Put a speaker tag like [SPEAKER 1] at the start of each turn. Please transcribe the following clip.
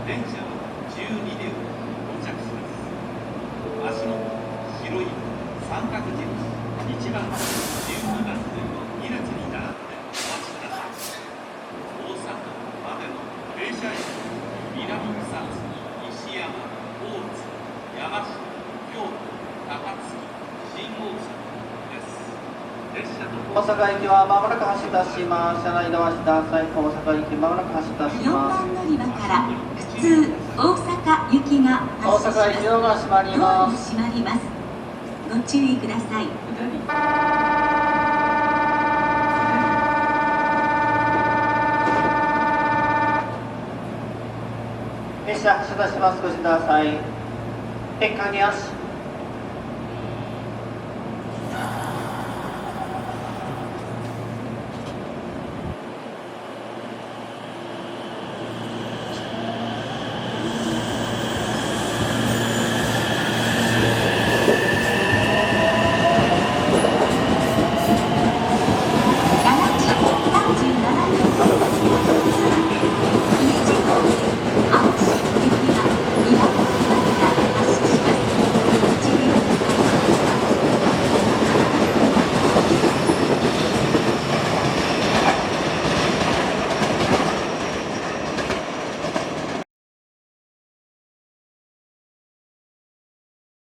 [SPEAKER 1] 電車は12両到着します。足元白い三角印1番12番線の2列に並んでお待ちください。大阪までの停車駅、南草津、石山、大津、山下、京都、高槻、新大阪です。列車と
[SPEAKER 2] 大阪行きはまもなく発車します。車内ドアしてください。大阪行きまもなく発車し
[SPEAKER 3] 4
[SPEAKER 2] ます。
[SPEAKER 3] 番乗り場から普通大阪行きが
[SPEAKER 2] 大
[SPEAKER 3] 発車します。
[SPEAKER 2] 阪行きドアが閉まり
[SPEAKER 3] ドアが
[SPEAKER 2] ます。
[SPEAKER 3] 閉まります。ご注意ください。
[SPEAKER 2] 列車発車します。ご注意ください。鉄管に足。